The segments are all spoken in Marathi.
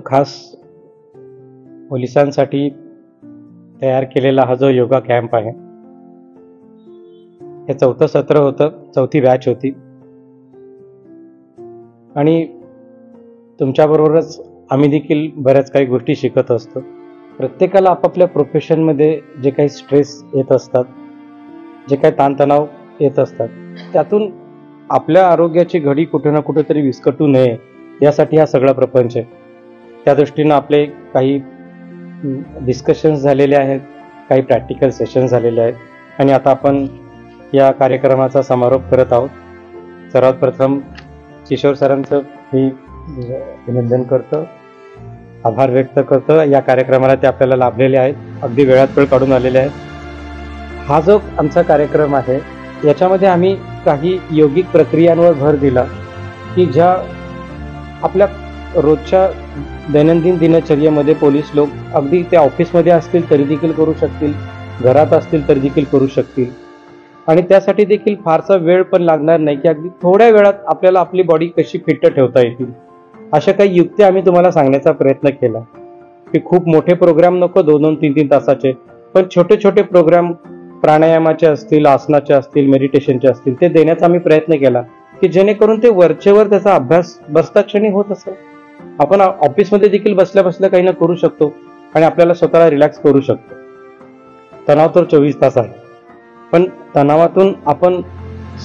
खास पोलिसांसाठी तयार केलेला हा जो योगा कॅम्प आहे, हे 4थं सत्र होतं, 4थी बॅच होती. आणि तुमच्याबरोबरच आम्ही देखील बऱ्याच काही गोष्टी शिकत असतो. प्रत्येकाला आपापल्या प्रोफेशनमध्ये जे काही स्ट्रेस येत असतात, जे काही ताणतणाव येत असतात, त्यातून आपल्या आरोग्याची घडी कुठे ना कुठेतरी विस्कटू नये यासाठी हा सगळा प्रपंच आहे. त्या दृष्टीनं आपले काही डिस्कशन्स झालेले आहेत, काही प्रॅक्टिकल सेशन्स झालेले आहेत आणि आता आपण या कार्यक्रमाचा समारोप करत आहोत. सर्वात प्रथम किशोर सरांचं मी अभिनंदन करतो, आभार व्यक्त करतो. या कार्यक्रमाला ते आपल्याला लाभलेले आहेत, अगदी वेळात वेळ काढून आलेले आहेत. हा जो आमचा कार्यक्रम आहे, याच्यामध्ये आम्ही काही योगिक प्रक्रियांवर भर दिला की ज्या आपल्या रोजच्या दैनंदिन दिनचर्येमध्ये पोलीस लोक अगदी ते ऑफिसमध्ये असतील तरी देखील करू शकतील, घरात असतील तरी देखील करू शकतील. आणि त्यासाठी देखील फारसा वेळ पण लागणार नाही की अगदी थोड्या वेळात आपल्याला आपली बॉडी कशी फिट ठेवता येतील, अशा काही युक्त्या आम्ही तुम्हाला सांगण्याचा प्रयत्न केला. की खूप मोठे प्रोग्राम नको, 2-2, 3-3 तासाचे, पण छोटे छोटे प्रोग्राम प्राणायामाचे असतील, आसनाचे असतील, मेडिटेशनचे असतील, ते देण्याचा आम्ही प्रयत्न केला की जेणेकरून ते वरचेवर त्याचा अभ्यास बसता क्षणी होत असेल. आपण ऑफिसमध्ये देखील बसल्या बसल्या काही ना करू शकतो आणि आपल्याला स्वतःला रिलॅक्स करू शकतो. तणाव तर 24 तास आहे, पण तणावातून आपण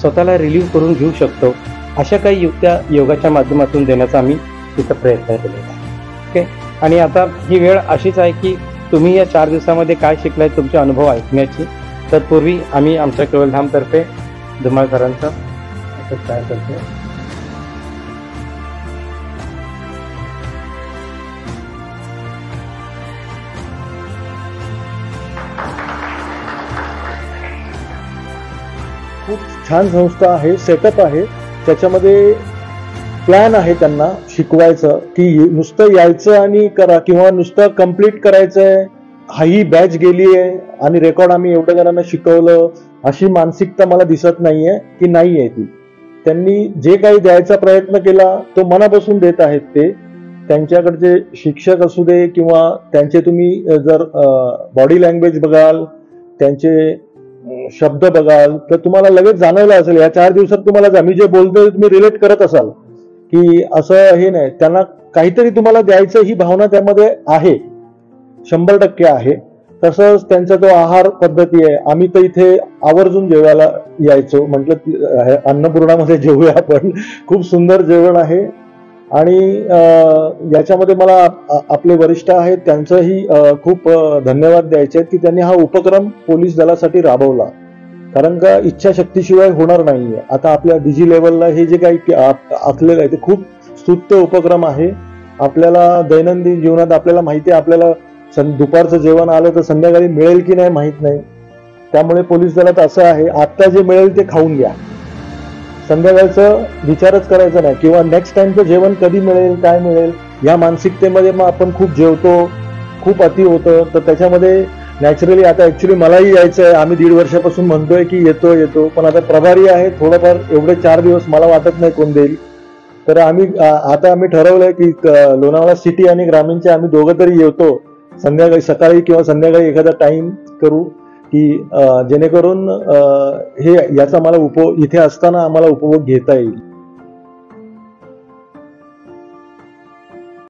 स्वतःला रिलीव्ह करून घेऊ शकतो. अशा काही युक्त्या योगाच्या माध्यमातून देण्याचा आम्ही तिथं प्रयत्न केलेला आहे. ओके. आणि आता ही वेळ अशीच आहे की तुम्ही या 4 दिवसामध्ये काय शिकलाय, तुमचे अनुभव ऐकण्याची. तत्पूर्वी आम्ही आमच्या केवलधामतर्फे धुमाळ सरांचा तयार करतो. खूप छान संस्था आहे, सेटअप आहे, त्याच्यामध्ये प्लॅन आहे त्यांना शिकवायचं की नुसतं यायचं आणि करा किंवा नुसतं कंप्लीट करायचंय. ही बॅच गेली आहे आणि रेकॉर्ड आम्ही एवढ्या जणांना शिकवलं, अशी मानसिकता मला दिसत नाहीये की नाही आहे ती. त्यांनी जे काही द्यायचा प्रयत्न केला तो मनापासून देत आहेत. ते त्यांच्याकडचे शिक्षक असू दे किंवा त्यांचे तुम्ही जर बॉडी लँग्वेज बघाल, त्यांचे शब्द बघाल तर तुम्हाला लगेच जाणवलं असेल या 4 दिवसात तुम्हाला मी जे बोलतोय तुम्ही रिलेट करत असाल की असं हे नाही, त्यांना काहीतरी तुम्हाला द्यायचं ही भावना त्यामध्ये आहे, 100% आहे. तसंच त्यांचा जो आहार पद्धती आहे, आम्ही तर इथे आवर्जून जेवायला यायचो, म्हटलं अन्नपूर्णामध्ये जेवूया आपण. खूप सुंदर जेवण आहे आणि याच्यामध्ये मला आपले वरिष्ठ आहेत त्यांचंही खूप धन्यवाद द्यायचे आहेत की त्यांनी हा उपक्रम पोलीस दलासाठी राबवला. कारण का इच्छाशक्तीशिवाय होणार नाहीये. आता आपल्या डीजी लेवलला हे जे काही आखलेलं आहे ते खूप स्तुत्य उपक्रम आहे. आपल्याला दैनंदिन जीवनात आपल्याला माहिती आहे, आपल्याला दुपारचं जेवण आलं तर संध्याकाळी मिळेल की नाही माहित नाही. त्यामुळे पोलीस दलात असं आहे, आता जे मिळेल ते खाऊन घ्या, संध्याकाळचं विचारच करायचा नाही किंवा नेक्स्ट टाइमचं जेवण कधी मिळेल, काय मिळेल या मानसिकतेमध्ये मग आपण खूप जेवतो, खूप अति होतं. तर त्याच्यामध्ये नॅचरली आता ऍक्च्युली मलाही यायचं आहे, आम्ही 1.5 वर्षापासून म्हणतोय की येतो, पण आता प्रभारी आहे थोडंफार, एवढे 4 दिवस मला वाटत नाही कोण देईल. तर आता आम्ही ठरवलंय की लोणावळा सिटी आणि ग्रामीणचे आम्ही दोघं तरी येतो, संध्याकाळी सकाळी किंवा संध्याकाळी एखादा टाइम करू की जेणेकरून हे याचा मला इथे असताना आम्हाला उपभोग घेता येईल.